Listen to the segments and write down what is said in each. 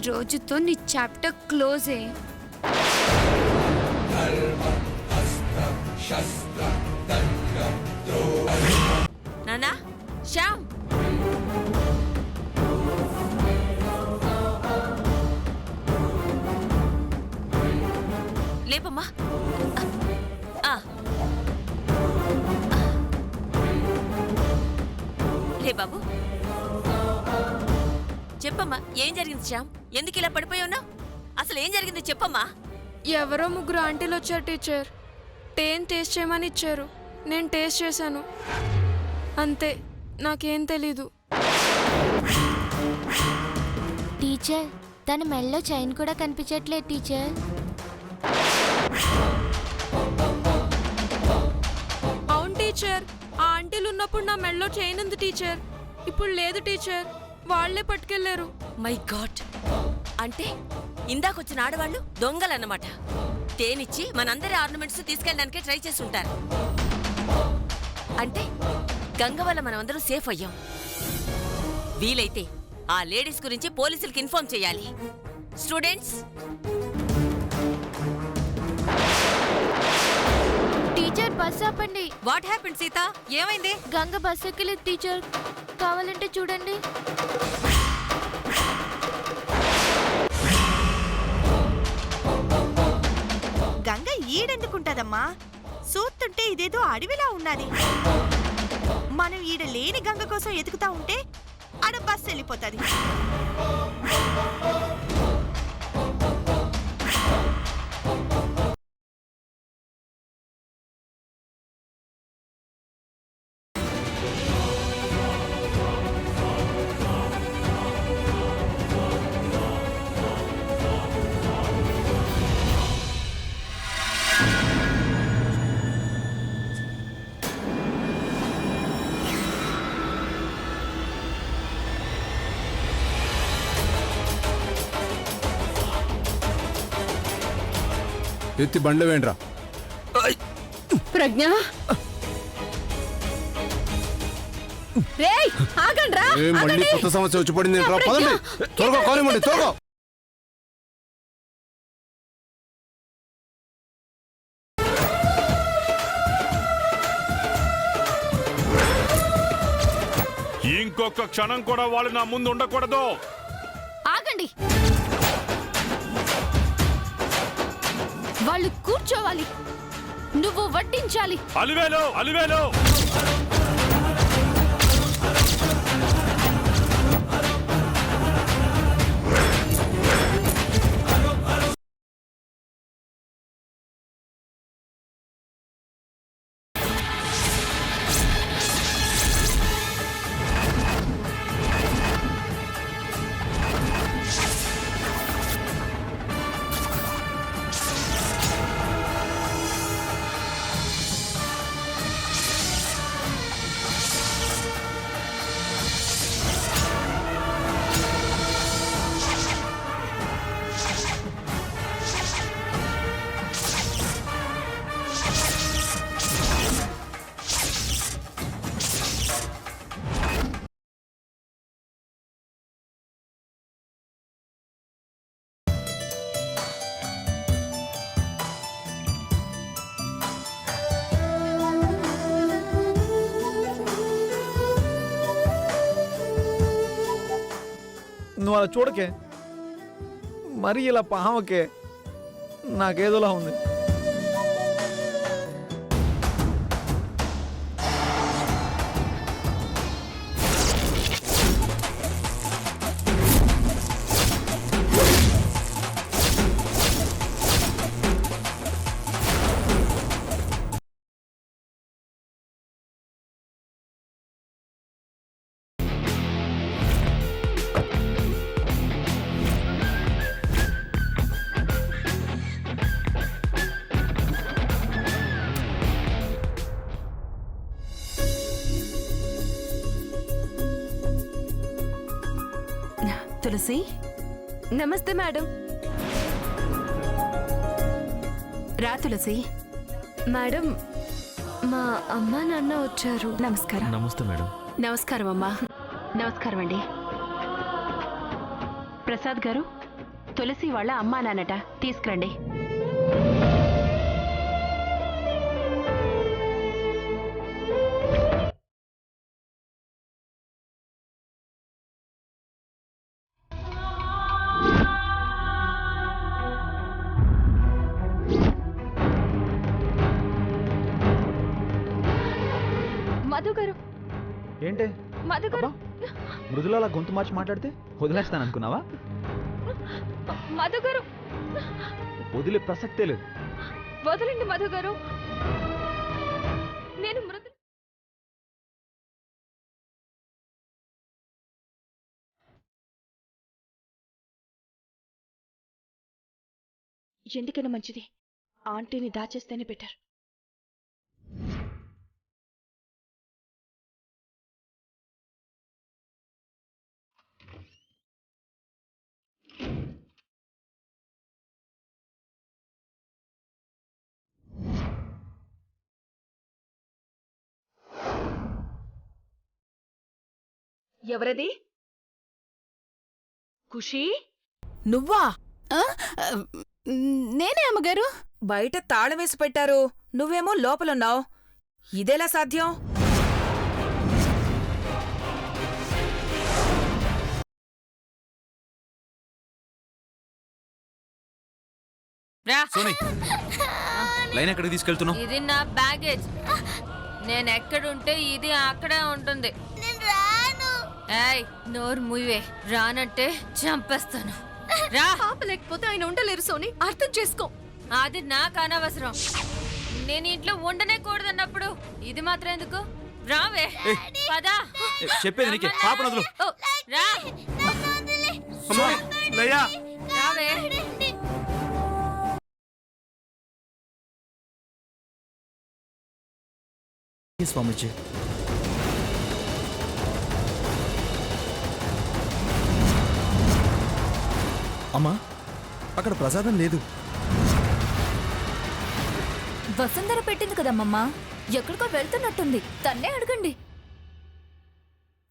రోజుతో నీ చాప్టర్ క్లోజే. నానా శ్యామ్, లేపమ్మా. లే బాబు, చెప్పమ్మా ఏం జరిగింది శ్యామ్? ఎందుకు ఇలా పడిపోయి ఉన్నావు? అసలు ఏం జరిగింది చెప్పమ్మా. ఎవరో ముగ్గురు ఆంటీలు వచ్చారు టీచర్. తేన్ టేస్ట్ చేయమని ఇచ్చారు. నేను టేస్ట్ చేశాను, అంతే. నాకేం తెలీదు. టీచర్, తన మెల్లో చైన్ కూడా కనిపించట్లేదు టీచర్. అవును టీచర్, ఆ ఆంటీలు ఉన్నప్పుడు నా మెల్లో చైన్ ఉంది టీచర్. ఇప్పుడు లేదు టీచర్, వాళ్లే పట్టుకెళ్లారు. మై గాడ్, అంటే ఇందాకొచ్చిన ఆడవాళ్ళు దొంగలన్నమాట. తేనిచ్చి మనందరి ఆర్నమెంట్స్ తీసుకెళ్ళడానికి ట్రై చేసి ఉంటారు. అంటే గంగ వల్ల మనమందరం సేఫ్ అయ్యాం. వీలైతే ఆ లేడీస్ గురించి పోలీసులకి ఇన్ఫార్మ్ చేయాలి. స్టూడెంట్స్, టీచర్ బస్ ఆపండి. What happened Sita? ఏమైంది? గంగ బస్ ఎక్కలేదు టీచర్, కావాలంటే చూడండి. గంగ ఈడెందుకుంటదమ్మా? చూస్తుంటే ఇదేదో అడవిలా ఉన్నది. మనం ఈడ లేని గంగ కోసం ఎతుకుతా ఉంటే ఆడ బస్సు వెళ్ళిపోతుంది. ఎత్తి బండ్ల వేండ్రా. ప్రజ్ఞ, మళ్ళీ కొత్త సమస్య వచ్చి పడింది. పదండి, త్వరగా కానివ్వండి, త్వరగా. ఇంకొక క్షణం కూడా వాళ్ళు నా ముందు ఉండకూడదు. ఆగండి, వాళ్ళు కూర్చోవాలి, నువ్వు వడ్డించాలి. అలివేలు, అలివేలు. నువ్వు అలా చూడకే, మరి ఇలా పామకే. నాకేదోలా ఉంది. తులసి, నమస్తే మేడం. రా తులసి. మేడం, మా అమ్మ నాన్న వచ్చారు. నమస్కారం. నమస్తే మేడం. నమస్కారం అమ్మా. నమస్కారం అండి. ప్రసాద్ గారు, తులసి వాళ్ళ అమ్మా నాన్నట, తీసుకురండి. మధు గారు, ఏంటి మధు గారు, మృదుల గొంతు మార్చి మాట్లాడితే వదిలేస్తాను అనుకున్నావా? మధు గారు, వదిలే ప్రసక్తే లేదు. వదలండి మధు గారు. నేను మృదు ఎందుకైనా మంచిది ఆంటీని దాచేస్తేనే బెటర్. ఎవరది? ఖుషి, నువ్వా? నేనే అమ్మగారు. బయట తాళం వేసి పెట్టారు, నువ్వేమో లోపలున్నావు. ఇదెలా సాధ్యం? రా. సోనీ, లైన్ ఎక్కడికి తీసుకెళ్తున్నావు? ఇది నా బ్యాగేజ్. నేను ఎక్కడుంటే ఇది అక్కడే ఉంటుంది. ఏయ్, నోరు ముయ్యే. రానంటే చంపేస్తాను. రా. లేకపోతే ఆయన ఉండలేరు సోని, అర్థం చేసుకో. అది నాకు అనవసరం. నేను ఇంట్లో ఉండనే కూడదన్నప్పుడు ఇది మాత్రం ఎందుకు? రావే, పదా. చెప్పేది నీకే. పాపను వదులు. ఓ, రా. అమ్మా, లయ్యా. రావే. స్వామిజీ, అమ్మా అక్కడ ప్రసాదం లేదు. వసుంధర పెట్టింది కదమ్మమ్మ, ఎక్కడికో వెళ్తున్నట్టుంది, తన్నే అడగండి.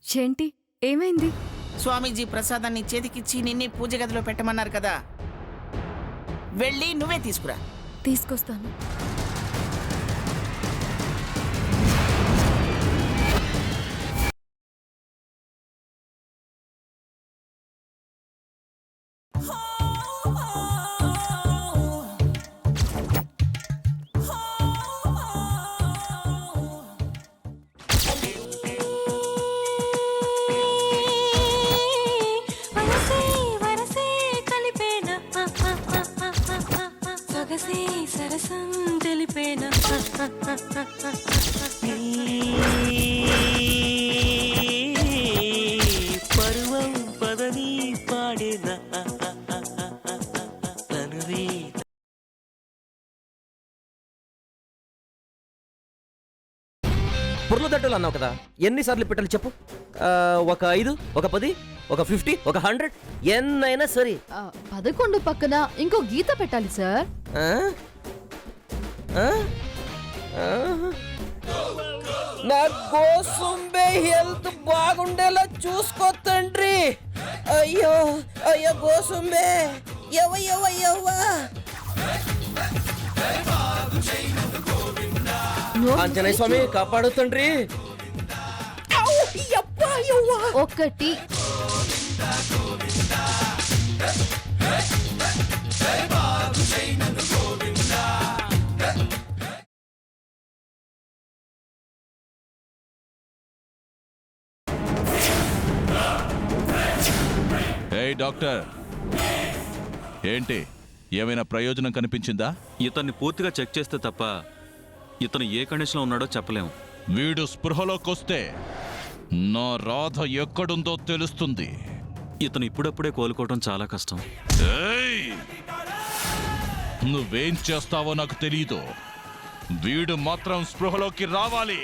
ఏంటి ఏమైంది? స్వామీజీ ప్రసాదాన్ని చేతికిచ్చి నిన్నే పూజ గదిలో పెట్టమన్నారు కదా, వెళ్ళి నువ్వే తీసుకురా. తీసుకొస్తాను. సరసం తెలిపేనా పరువం పదని పాడేనా తనువే. పుర్ల తట్టులు అన్నావు కదా, ఎన్నిసార్లు పెట్టాలి చెప్పు? ఒక 5, ఒక 10, ఒక 50, ఒక 100, ఎన్నైనా సరే. 11 పక్కన ఇంకో గీత పెట్టాలి సార్. నా గోసుంబే హెల్త్ బాగుండేలా చూసుకో తండ్రి. అయ్యో అయ్యో గోసుంబే, ఎవ ఆంజనేయ స్వామి కాపాడు తండ్రి. 1 ఏయ్ డాక్టర్, ఏంటి ఏమైనా ప్రయోజనం కనిపించిందా? ఇతన్ని పూర్తిగా చెక్ చేస్తే తప్ప ఇతను ఏ కండిషన్లో ఉన్నాడో చెప్పలేము. వీడు స్పృహలోకొస్తే నా రాధ ఎక్కడుందో తెలుస్తుంది. ఇతను ఇప్పుడప్పుడే కోలుకోవడం చాలా కష్టం. ఏయ్! నువ్వేం చేస్తావో నాకు తెలీదు. వీడు మాత్రం స్పృహలోకి రావాలి.